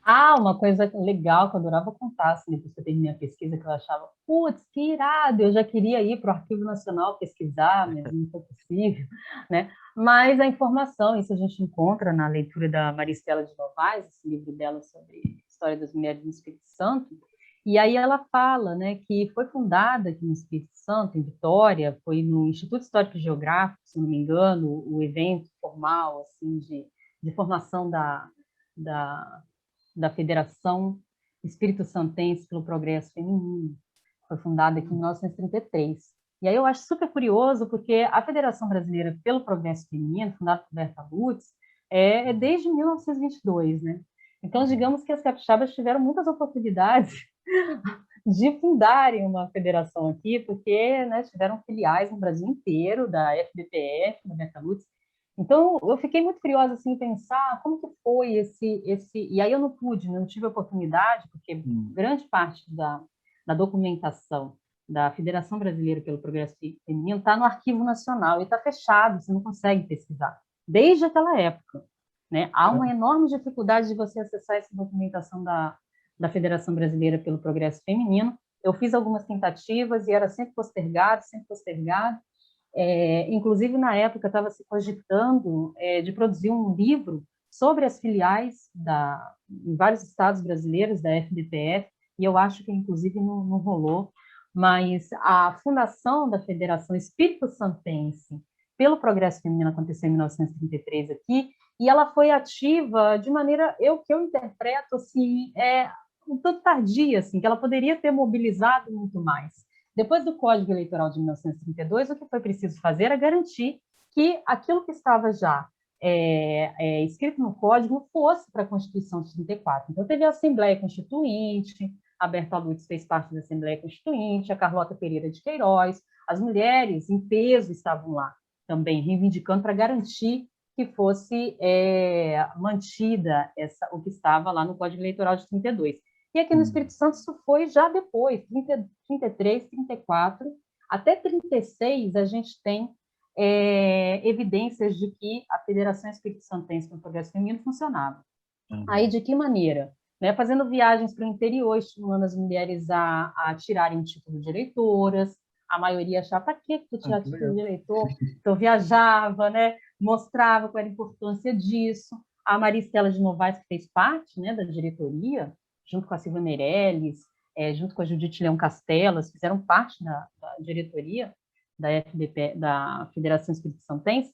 Uma coisa legal que eu adorava contar, assim, depois que eu terminei a pesquisa, que eu achava, putz, que irado, eu já queria ir para o Arquivo Nacional pesquisar, mas não foi possível, né? Mas a informação, isso a gente encontra na leitura da Maristela de Novaes, esse livro dela sobre a história das mulheres no Espírito Santo, e aí ela fala, né, que foi fundada aqui no Espírito Santo, em Vitória, foi no Instituto Histórico e Geográfico, se não me engano, o evento formal, assim, de formação da da Federação Espírito Santense pelo Progresso Feminino. Foi fundada aqui em 1933. E aí eu acho super curioso, porque a Federação Brasileira pelo Progresso Feminino, fundada por Berta Lutz, é desde 1922, né? Então, Uhum. digamos que as capixabas tiveram muitas oportunidades de fundarem uma federação aqui, porque, né, tiveram filiais no Brasil inteiro, da FBPF, da Berta Lutz. Então, eu fiquei muito curiosa assim, em pensar como que foi esse. E aí eu não pude, não tive oportunidade, porque Hum. grande parte da documentação da Federação Brasileira pelo Progresso Feminino está no Arquivo Nacional e está fechado, você não consegue pesquisar, desde aquela época. Né? Há uma enorme dificuldade de você acessar essa documentação da Federação Brasileira pelo Progresso Feminino. Eu fiz algumas tentativas e era sempre postergado, sempre postergado. Inclusive, na época, estava se cogitando de produzir um livro sobre as filiais em vários estados brasileiros da FDPF, e eu acho que, inclusive, não rolou, mas a fundação da Federação Espírito Santense pelo Progresso Feminino aconteceu em 1933 aqui, e ela foi ativa de maneira, que eu interpreto, assim, um tanto tardia, assim, que ela poderia ter mobilizado muito mais. Depois do Código Eleitoral de 1932, o que foi preciso fazer era garantir que aquilo que estava já escrito no Código fosse para a Constituição de 34. Então, teve a Assembleia Constituinte, a Berta Lutz fez parte da Assembleia Constituinte, a Carlota Pereira de Queiroz, as mulheres em peso estavam lá também, reivindicando para garantir que fosse mantida o que estava lá no Código Eleitoral de 32. E aqui no Hum. Espírito Santo isso foi já depois, 33, 34, até 36 a gente tem evidências de que a Federação Espírito Santense para o Progresso Feminino funcionava. Aí, Uhum. de que maneira? Né, fazendo viagens para o interior, estimulando as mulheres a tirarem o título de eleitoras, a maioria achava, para que tu tirar Que título legal. de eleitor? Então, viajava, né, mostrava qual era a importância disso. A Maristela de Novaes, que fez parte, né, da diretoria, junto com a Silvia Meirelles, junto com a Judite Leão Castelas, fizeram parte da diretoria da FDP, da Federação Espírito Santense.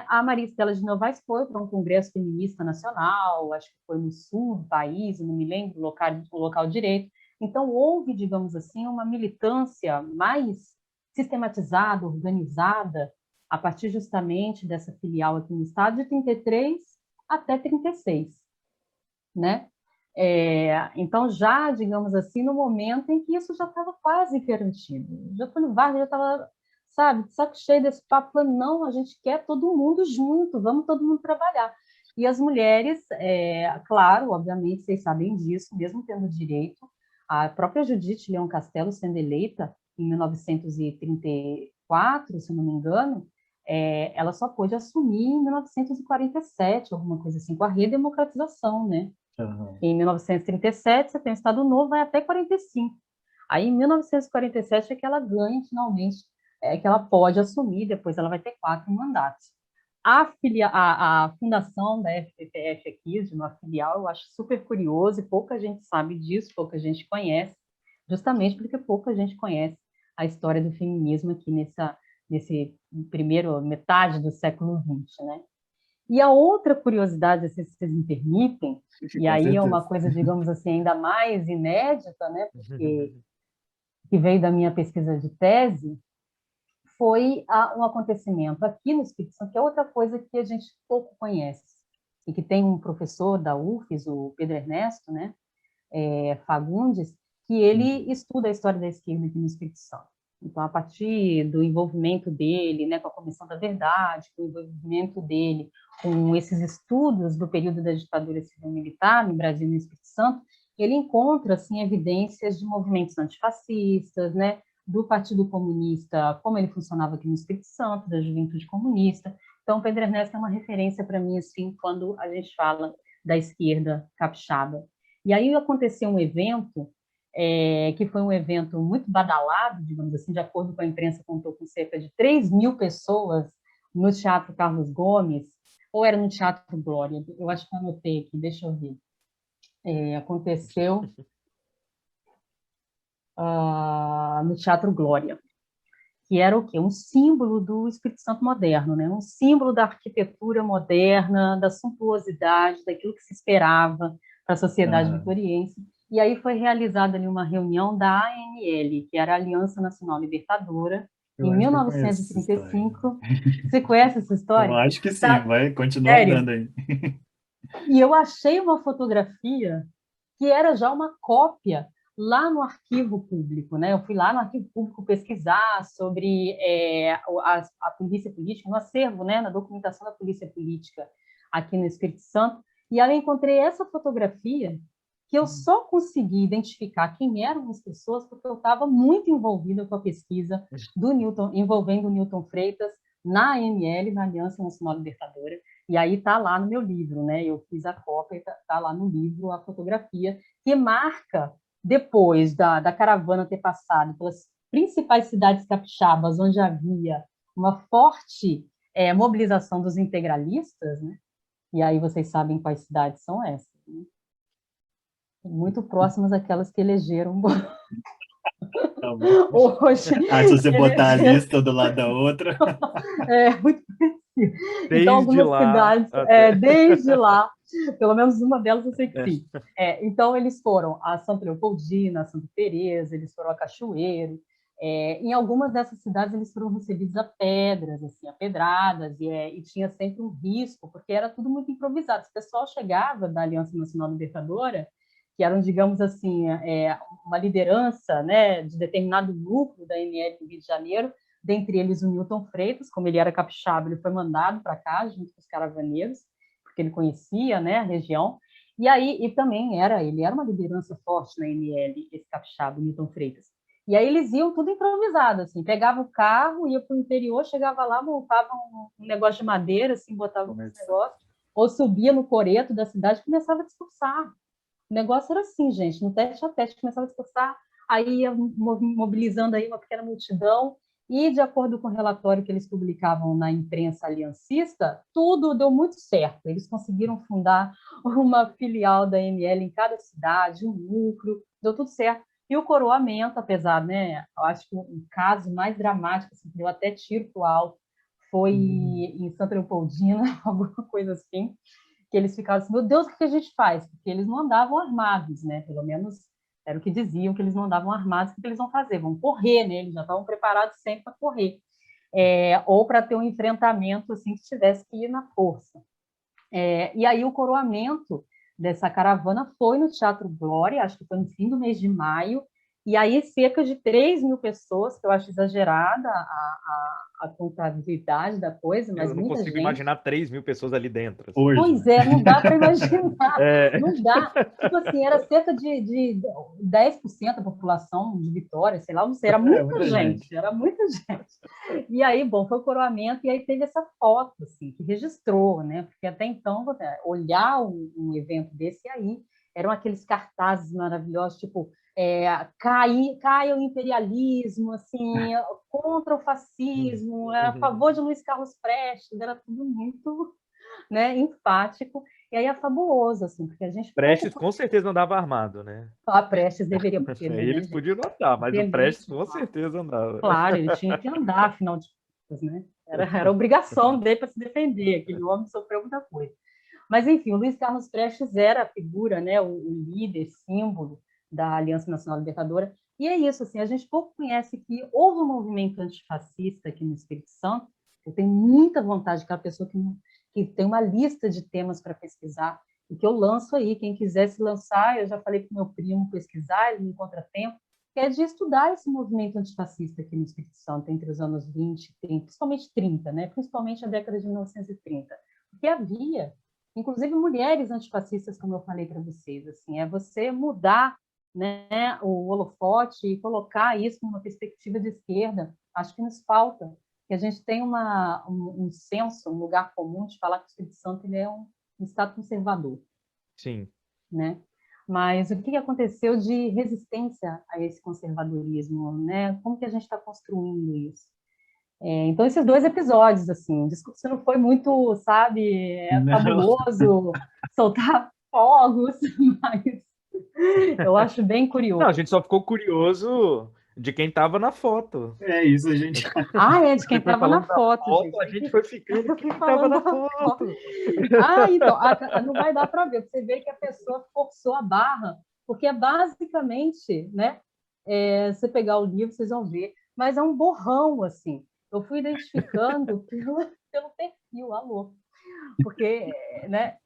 A Maria Estela de Novaes foi para um congresso feminista nacional, acho que foi no sul do país, não me lembro o local direito. Então, houve, digamos assim, uma militância mais sistematizada, organizada, a partir justamente dessa filial aqui no estado, de 33 até 36, né? Então, já, digamos assim, no momento em que isso já estava quase garantido. Getúlio Vargas já estava, sabe, de saco cheio desse papo, falando, não, a gente quer todo mundo junto, vamos todo mundo trabalhar. E as mulheres, claro, obviamente, vocês sabem disso, mesmo tendo direito, a própria Judite Leão Castelo sendo eleita em 1934, se não me engano, ela só pôde assumir em 1947, alguma coisa assim, com a redemocratização, né? Uhum. Em 1937, você tem o Estado Novo, vai até 45. Aí, em 1947, é que ela ganha, finalmente, que ela pode assumir, depois ela vai ter 4 mandatos. A fundação da FPPF aqui, de uma filial, eu acho super curioso, e pouca gente sabe disso, pouca gente conhece, justamente porque pouca gente conhece a história do feminismo aqui nesse primeiro metade do século XX, né? E a outra curiosidade, se vocês me permitem, e Com aí é certeza. uma coisa, digamos assim, ainda mais inédita, né, porque que veio da minha pesquisa de tese, foi um acontecimento aqui no Espírito Santo, que é outra coisa que a gente pouco conhece, e que tem um professor da UFES, o Pedro Ernesto, né, Fagundes, que ele Uhum. estuda a história da esquerda aqui no Espírito Santo. Então, a partir do envolvimento dele, né, com a Comissão da Verdade, com o envolvimento dele com esses estudos do período da ditadura civil-militar no Brasil e no Espírito Santo, ele encontra assim evidências de movimentos antifascistas, né, do Partido Comunista, como ele funcionava aqui no Espírito Santo, da Juventude Comunista. Então, Pedro Ernesto é uma referência para mim assim quando a gente fala da esquerda capixaba. E aí aconteceu um evento, que foi um evento muito badalado, digamos assim, de acordo com a imprensa, contou com cerca de 3.000 pessoas no Teatro Carlos Gomes, ou era no Teatro Glória? Eu acho que eu anotei aqui, deixa eu ver. Aconteceu no Teatro Glória, que era o quê? Um símbolo do Espírito Santo moderno, né? Um símbolo da arquitetura moderna, da suntuosidade, daquilo que se esperava para a sociedade vitoriense. E aí foi realizada ali uma reunião da ANL, que era a Aliança Nacional Libertadora, Eu em acho que eu conheço essa história. 1935. Você conhece essa Eu história? acho que sim, Tá, vai continuar sério? andando aí. E eu achei uma fotografia que era já uma cópia lá no arquivo público, né? Eu fui lá no arquivo público pesquisar sobre a polícia política, no acervo, né? Na documentação da polícia política aqui no Espírito Santo, e aí eu encontrei essa fotografia que eu só consegui identificar quem eram as pessoas porque eu estava muito envolvida com a pesquisa do Newton, envolvendo o Newton Freitas na ANL, na Aliança Nacional Libertadora, e aí está lá no meu livro, né? Eu fiz a cópia e está lá no livro a fotografia que marca, depois da caravana ter passado pelas principais cidades capixabas, onde havia uma forte mobilização dos integralistas, né? E aí vocês sabem quais cidades são essas, né? Muito próximas àquelas que elegeram Tá bom. hoje, Ah, se você que botar a elegeram, lista do lado da outra. muito então, Desde algumas lá cidades, até. desde lá, pelo menos uma delas eu sei que É. sim. Então, eles foram a Santa Leopoldina, a Santa Teresa, eles foram a Cachoeiro. Em algumas dessas cidades, eles foram recebidos a pedras, assim, a pedradas, e tinha sempre um risco, porque era tudo muito improvisado. O pessoal chegava da Aliança Nacional Libertadora, que eram, digamos assim, uma liderança, né, de determinado núcleo da ML do Rio de Janeiro, dentre eles o Newton Freitas, como ele era capixaba, ele foi mandado para cá junto com os caravaneiros, porque ele conhecia, né, a região. E aí e também ele era uma liderança forte na ML, esse capixaba, o Newton Freitas. E aí eles iam tudo improvisado, assim, pegava o carro, ia para o interior, chegava lá, montava um negócio de madeira, assim, botava um negócio, ou subia no coreto da cidade e começava a discursar. O negócio era assim, gente, no teste a teste, começava a discursar, aí ia mobilizando aí uma pequena multidão, e, de acordo com o relatório que eles publicavam na imprensa aliancista, tudo deu muito certo. Eles conseguiram fundar uma filial da ML em cada cidade, um núcleo, deu tudo certo. E o coroamento, apesar, né, eu acho que o caso mais dramático, assim, que deu até tiro para o alto, foi em Santa Leopoldina, alguma coisa assim, que eles ficavam assim, meu Deus, o que a gente faz? Porque eles não andavam armados, né? Pelo menos era o que diziam, que eles não andavam armados, o que eles vão fazer? Vão correr, né? Eles já estavam preparados sempre para correr. Ou para ter um enfrentamento assim que tivesse que ir na força. E aí o coroamento dessa caravana foi no Teatro Glória, acho que foi no fim do mês de maio, e aí cerca de 3.000 pessoas, que eu acho exagerada a contabilidade da coisa, mas Eu não muita consigo gente. imaginar 3.000 pessoas ali dentro, assim. Hoje, Pois né? é, não dá para imaginar, É. não dá. Tipo assim, era cerca de 10% da população de Vitória, sei lá, não sei, Muita gente. era muita gente. E aí, bom, foi o coroamento e aí teve essa foto, assim, que registrou, né? Porque até então, olhar um evento desse aí, eram aqueles cartazes maravilhosos, tipo, caia o imperialismo, assim, contra o fascismo, a favor de Luiz Carlos Prestes, era tudo muito, né, enfático, e aí é fabuloso, assim, porque a gente pouco Prestes com certeza andava armado, né? a Prestes deveria, porque, Aí né, eles gente, podiam não andar, mas o Prestes tenente, com claro, certeza andava. claro, ele tinha que andar, afinal de contas, né, era obrigação dele para se defender, aquele homem sofreu muita coisa. Mas, enfim, o Luiz Carlos Prestes era a figura, né, o líder, símbolo da Aliança Nacional Libertadora, e é isso, assim, a gente pouco conhece que houve um movimento antifascista aqui no Espírito Santo. Eu tenho muita vontade, aquela pessoa que tem uma lista de temas para pesquisar, e que eu lanço aí, quem quiser se lançar, eu já falei para o meu primo pesquisar, ele não encontra tempo, que é de estudar esse movimento antifascista aqui no Espírito Santo, entre os anos 20 e 30, principalmente 30, né? Principalmente a década de 1930, porque havia, inclusive, mulheres antifascistas, como eu falei para vocês, assim, é você mudar, né, o holofote e colocar isso numa perspectiva de esquerda. Acho que nos falta, que a gente tem um senso, um lugar comum de falar que o Espírito Santo ele é um estado conservador. Sim. né? Mas o que aconteceu de resistência a esse conservadorismo, né? Como que a gente está construindo isso? Então, esses 2 episódios, assim, desculpa se não foi muito, sabe, Não, fabuloso, soltar fogos, mas eu acho bem Não, a curioso. gente só ficou curioso de quem tava na foto. é isso, a gente. Ah, é, de quem Você foi estava na falando da foto, gente. foto, a gente foi ficando Eu quem fui que tava falando na da foto. foto. Ah, então, não vai dar para ver. Você vê que a pessoa forçou a barra, porque é basicamente, né? Você pegar o livro, vocês vão ver, mas é um borrão, assim. Eu fui identificando pelo perfil, alô, porque, né?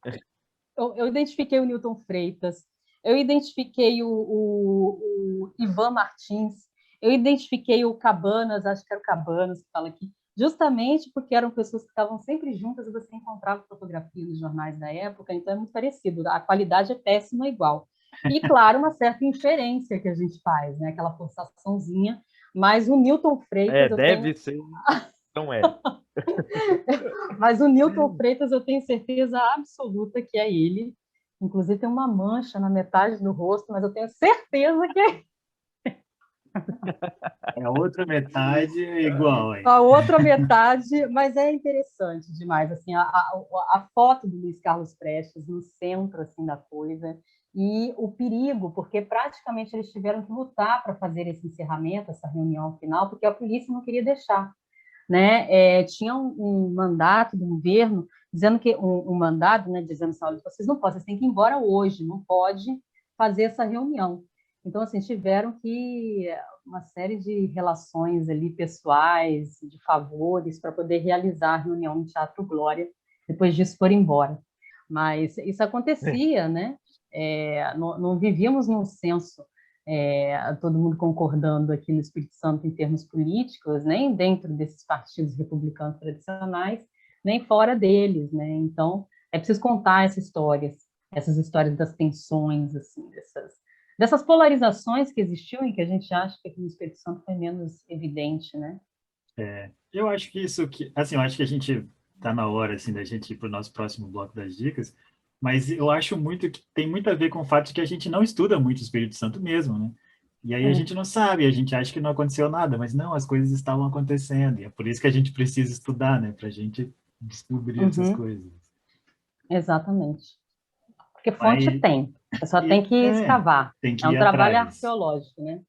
Eu identifiquei o Newton Freitas, eu identifiquei o Ivan Martins, eu identifiquei o Cabanas, acho que era o Cabanas que fala aqui, justamente porque eram pessoas que estavam sempre juntas e você encontrava fotografia nos jornais da época, então é muito parecido, a qualidade é péssima igual. E, claro, uma certa inferência que a gente faz, né? Aquela forçaçãozinha, mas o Newton Freitas eu tenho Deve ser, não é. Mas o Newton Freitas, eu tenho certeza absoluta que é ele. Inclusive, tem uma mancha na metade do rosto, mas eu tenho certeza que é É a outra metade igual aí. a outra metade. Mas é interessante demais, assim, a foto do Luiz Carlos Prestes no centro assim, da coisa. E o perigo, porque praticamente eles tiveram que lutar para fazer esse encerramento, essa reunião final, porque a polícia não queria deixar. Né? Tinha um mandato do governo dizendo que um mandado, né, dizendo assim, olha, vocês não podem, vocês têm que ir embora hoje, não pode fazer essa reunião. Então, assim, tiveram que uma série de relações ali pessoais, de favores, para poder realizar a reunião no Teatro Glória. Depois disso, foram embora. Mas isso acontecia, né? Não vivíamos num senso todo mundo concordando aqui no Espírito Santo em termos políticos, nem dentro desses partidos republicanos tradicionais, nem fora deles, né? Então, é preciso contar essas histórias das tensões, assim, dessas polarizações que existiam e que a gente acha que aqui no Espírito Santo foi menos evidente, né? Eu acho que isso que, assim, eu acho que a gente está na hora assim da gente ir para o nosso próximo bloco das dicas, mas eu acho muito que tem muito a ver com o fato de que a gente não estuda muito o Espírito Santo mesmo, né? E aí a gente não sabe, a gente acha que não aconteceu nada, mas não, as coisas estavam acontecendo, e é por isso que a gente precisa estudar, né? Para a gente descobrir essas Uhum, coisas. exatamente. Porque fonte Mas tem, você só tem que escavar. tem que É um ir trabalho atrás. arqueológico, né?